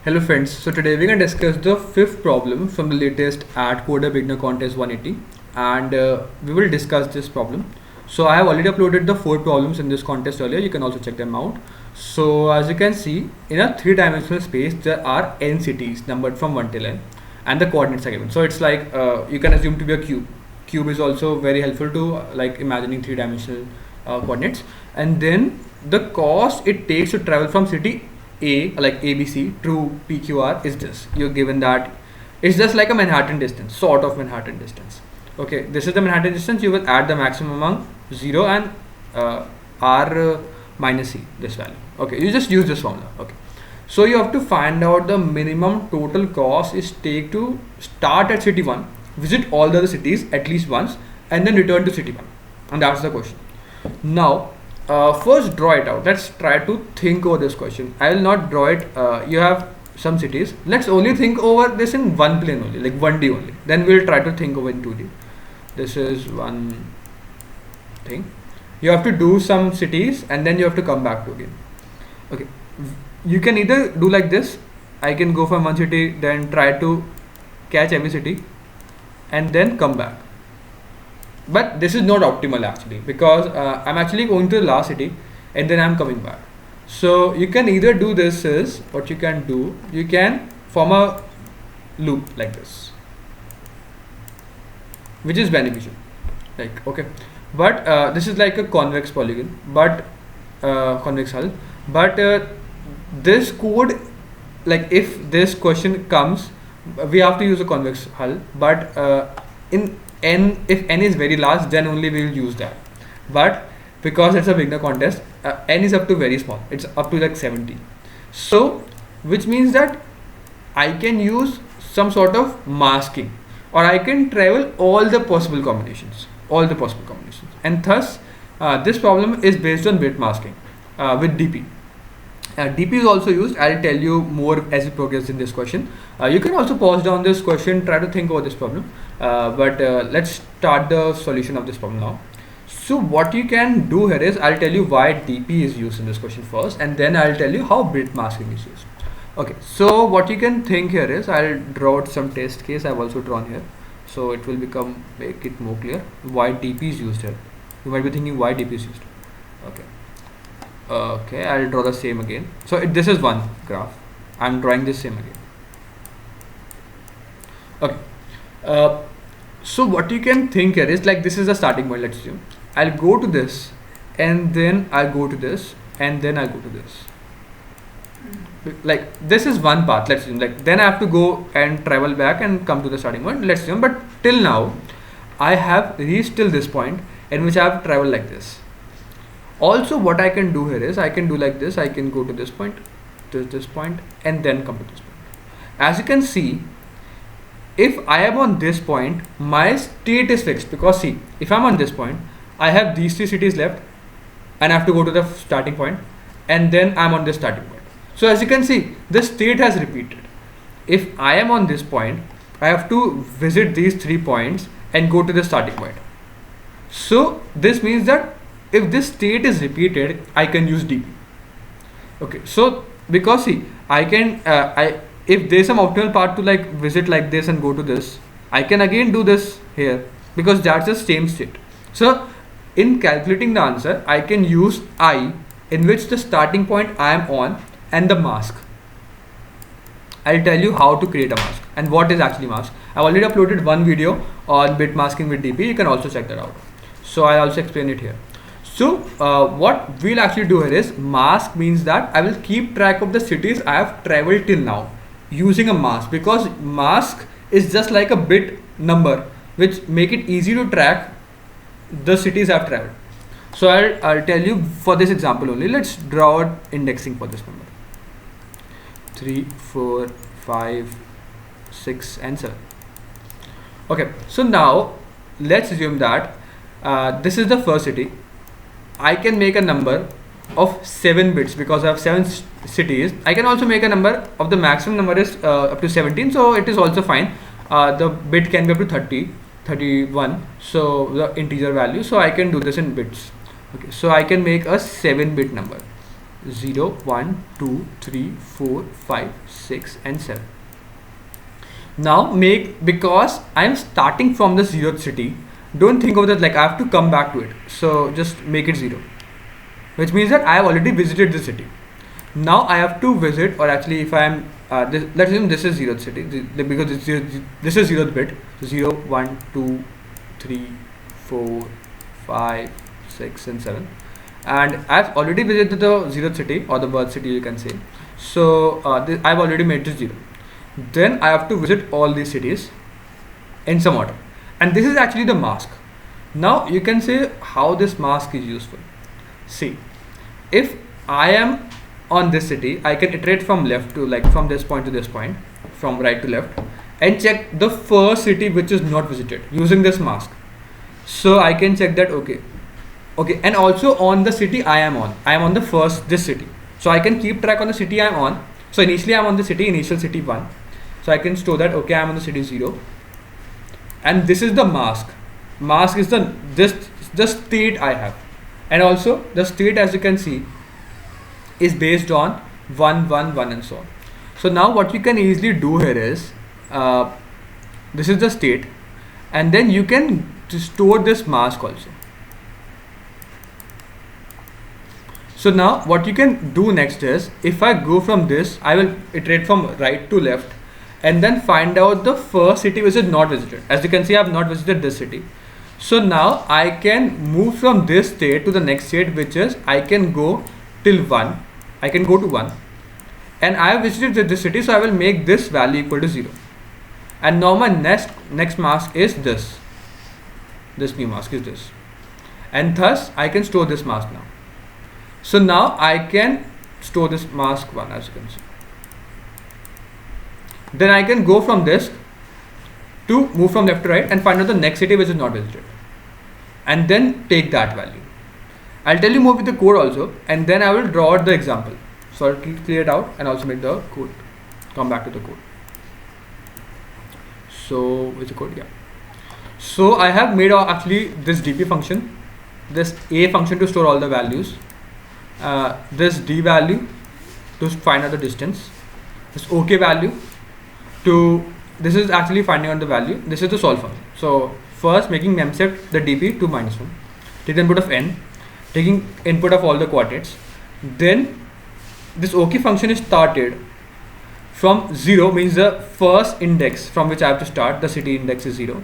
Hello friends, so today we're going to discuss the fifth problem from the latest at Coder Beginner Contest 180 and we will discuss this problem. So I have already uploaded the 4 problems in this contest earlier, you can also check them out. So as you can see, in a 3-dimensional space there are n cities numbered from 1 till n and the coordinates are given. So it's like you can assume to be a cube. Cube is also very helpful to like imagining 3-dimensional coordinates, and then the cost it takes to travel from city A, like ABC, to PQR is this. You're given that it's just like a Manhattan distance, sort of Manhattan distance. Okay, this is the Manhattan distance. You will add the maximum among 0 and R minus C, this value. Okay, you just use this formula. Okay, so you have to find out the minimum total cost is take to start at city 1, visit all the other cities at least once, and then return to city 1. And that's the question. Now, first draw it out. Let's try to think over this question. I will not draw it. You have some cities. Let's only think over this in one plane only, like 1D only. Then we'll try to think over in 2D. This is one thing. You have to do some cities and then you have to come back to again. Okay. You can either do like this. I can go from one city, then try to catch every city and then come back. But this is not optimal actually, because I'm actually going to the last city and then I'm coming back. So you can either do this is what you can do. You can form a loop like this, which is beneficial. Like okay, but this is like a convex polygon, but convex hull. But this code, like if this question comes, we have to use a convex hull. But in n, if n is very large, then only we will use that. But because it's a beginner contest, n is up to very small, it's up to like 70. So which means that I can use some sort of masking, or I can travel all the possible combinations, and thus this problem is based on bit masking with DP. DP is also used. I'll tell you more as we progress in this question. You can also pause down this question, try to think over this problem. But let's start the solution of this problem now. So what you can do here is, I'll tell you why DP is used in this question first, and then I'll tell you how bit masking is used. Okay, so what you can think here is, I'll draw out some test case I've also drawn here, so it will make it more clear why DP is used here. You might be thinking why DP is used. Okay, I'll draw the same again. So this is one graph. I'm drawing this same again. Okay. So what you can think here is, like this is the starting point. Let's assume I'll go to this, and then I'll go to this, and then I'll go to this. Like this is one path. Let's assume, like then I have to go and travel back and come to the starting point. Let's assume, but till now I have reached till this point in which I have traveled like this. Also, what I can do here is, I can do like this. I can go to this point, to this point, and then come to this point. As you can see, if I am on this point, my state is fixed, because see, if I'm on this point, I have these 3 cities left and I have to go to the starting point, and then I'm on this starting point. So as you can see, the state has repeated. If I am on this point, I have to visit these 3 points and go to the starting point. So this means that if this state is repeated, I can use DP. Okay, so because see, I can if there's some optimal path to like visit like this and go to this, I can again do this here, because that's the same state. So in calculating the answer, I can use I, in which the starting point I am on, and the mask. I'll tell you how to create a mask and what is actually mask. I've already uploaded one video on bit masking with DP. You can also check that out. So I'll also explain it here. So what we'll actually do here is, mask means that I will keep track of the cities I have traveled till now using a mask, because mask is just like a bit number which make it easy to track the cities I've traveled. So I'll tell you for this example only. Let's draw out indexing for this number: 3, 4, 5, 6 and 7. Okay, so now let's assume that this is the first city. I can make a number of 7 bits because I have 7 cities. I can also make a number of the maximum number is up to 17, so it is also fine. The bit can be up to 30, 31, so the integer value. So I can do this in bits. Okay, so I can make a 7-bit number. 0, 1, 2, 3, 4, 5, 6 and 7. Now because I'm starting from the 0th city, don't think of that like I have to come back to it. So just make it 0, which means that I have already visited the city. Now I have to visit, or actually if I am, let's assume this is 0th city, because this is 0th bit, 0, 1, 2, 3, 4, 5, 6 and 7. And I've already visited the 0th city, or the birth city you can say. So I've already made this 0. Then I have to visit all these cities in some order. And this is actually the mask. Now you can say how this mask is useful. See, if I am on this city, I can iterate from left to, like, from this point to this point, from right to left, and check the first city which is not visited using this mask. So I can check that, okay, and also on the city I am on the this city. So I can keep track on the city I am on. So initially I'm on the city, initial city 1. So I can store that, okay, I'm on the city 0. And this is the mask. Mask is the state I have. And also the state, as you can see, is based on 1, 1, 1 and so on. So now what you can easily do here is, this is the state, and then you can store this mask also. So now what you can do next is, if I go from this, I will iterate from right to left and then find out the first city which is not visited. As you can see, I have not visited this city. So now I can move from this state to the next state, which is I can go till 1. I can go to 1. And I have visited this city, so I will make this value equal to 0. And now my next mask is this. This new mask is this. And thus I can store this mask now. So now I can store this mask 1, as you can see. Then I can go from this to move from left to right and find out the next city which is not visited, and then take that value. I'll tell you more with the code also, and then I will draw out the example. So I'll clear it out and also make the code. Come back to the code. So with the code, yeah. So I have made actually this dp function, this a function to store all the values, this d value to find out the distance, this ok value to, this is actually finding out the value, this is the solve function. So first making memset the dp to -1, take the input of n, taking input of all the coordinates, then this ok function is started from 0, means the first index from which I have to start, the city index is 0.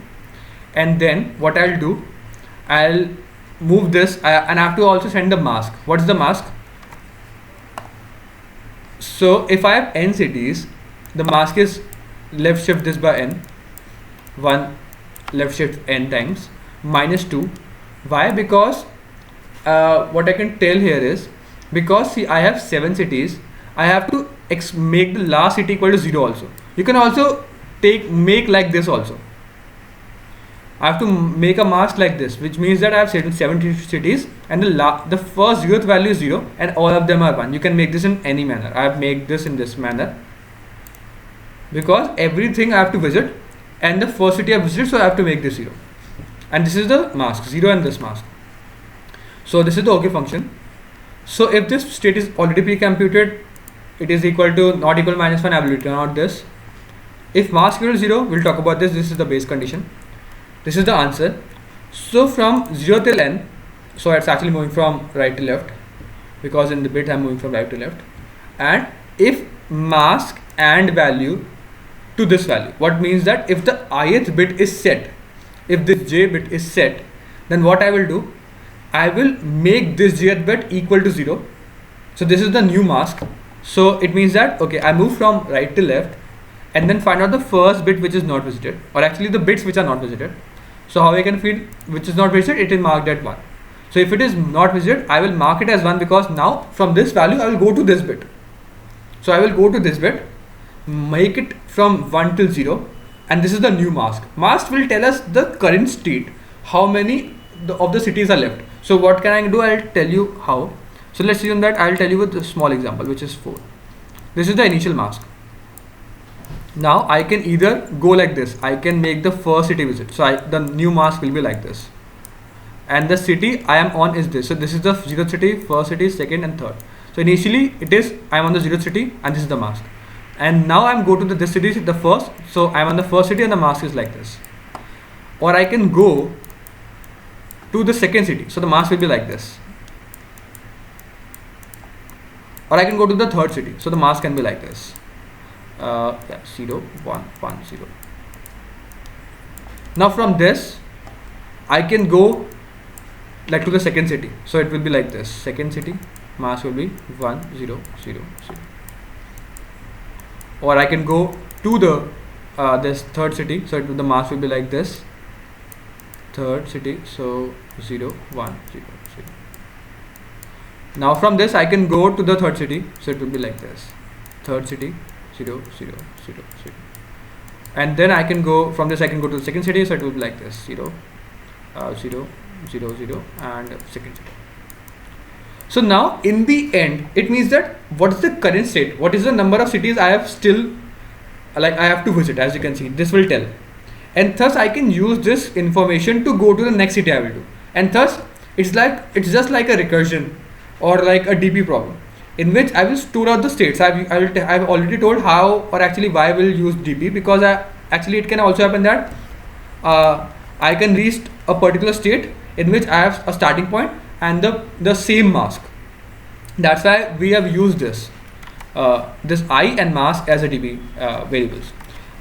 And then what I'll do, I'll move this, and I have to also send the mask. What's the mask? So if I have n cities, the mask is left shift this by n, 1 left shift n times -2. Why? Because what I can tell here is, because see, I have 7 cities, I have to make the last city equal to 0 also. You can also make like this also. I have to make a mask like this, which means that I have 7 cities, and the first 0th value is 0 and all of them are 1. You can make this in any manner. I have made this in this manner because everything I have to visit, and the first city I visited, so I have to make this 0. And this is the mask, 0 and this mask. So this is the OK function. So if this state is already pre-computed, it is equal to not equal -1, I will return out this. If mask equal to 0, we'll talk about this. This is the base condition. This is the answer. So from 0 till n, so it's actually moving from right to left, because in the bit I'm moving from right to left. And if mask and value to this value, what means that if the ith bit is set, if this j bit is set, then what I will do, I will make this jth bit equal to 0. So this is the new mask. So it means that, okay, I move from right to left and then find out the first bit which is not visited, or actually the bits which are not visited. So how I can feel which is not visited, it is marked at 1. So if it is not visited, I will mark it as 1, because now from this value I will go to this bit. So I will go to this bit, make it from 1 till 0, and this is the new mask. Mask will tell us the current state, how many of the cities are left. So what can I do? I'll tell you how. So let's assume that I'll tell you with a small example, which is 4. This is the initial mask. Now I can either go like this, I can make the first city visit. So the new mask will be like this. And the city I am on is this. So this is the 0th city, first city, second and third. So initially it is I'm on the 0th city and this is the mask. And now I'm go to this city, the first. So I'm on the first city and the mask is like this. Or I can go to the second city. So the mask will be like this. Or I can go to the third city. So the mask can be like this. 0, 1, 1, 0. Now from this, I can go like to the second city. So it will be like this. Second city, mask will be 1, 0, 0, 0. Or I can go to the this third city. So the mask will be like this. Third city, so 0, 1, 0, 0. Now from this, I can go to the third city. So it will be like this. Third city, 0, 0, 0, 0. And then I can go from this, I can go to the second city. So it will be like this. 0, 0, 0, 0, and second city. So now in the end, it means that what is the current state? What is the number of cities I have still, like I have to visit? As you can see, this will tell. And thus I can use this information to go to the next city I will do. And thus it's just like a recursion or like a DP problem in which I will store out the states. I've already told how or actually why I will use DP, because actually it can also happen that I can reach a particular state in which I have a starting point and the same mask. That's why we have used this I and mask as a DP variables.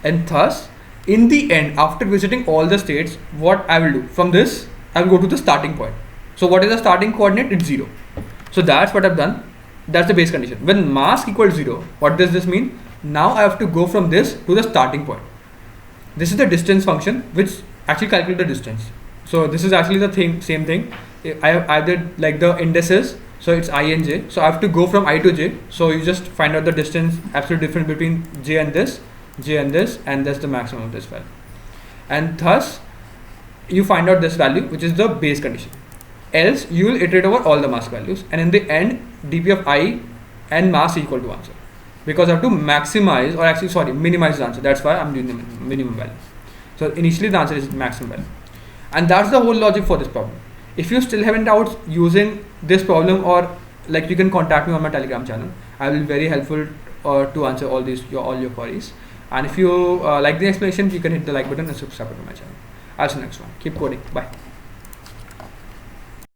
And thus in the end, after visiting all the states, what I will do from this, I will go to the starting point. So what is the starting coordinate? It's 0. So that's what I've done. That's the base condition. When mask equals 0, what does this mean? Now I have to go from this to the starting point. This is the distance function which actually calculates the distance. So this is actually the same thing. I did like the indices. So it's I and j. So I have to go from I to j. So you just find out the distance, absolute difference between j and this, and that's the maximum of this value. And thus you find out this value, which is the base condition. Else you will iterate over all the mask values, and in the end dp of I and mask equal to answer, because I have to maximize, or actually minimize the answer. That's why I'm doing the minimum value. So initially the answer is maximum value, and that's the whole logic for this problem. If you still have any doubts using this problem, or like, you can contact me on my Telegram channel. I will be very helpful to answer all your queries. And if you like the explanation, you can hit the like button and subscribe to my channel. I'll see you next one. Keep coding. Bye.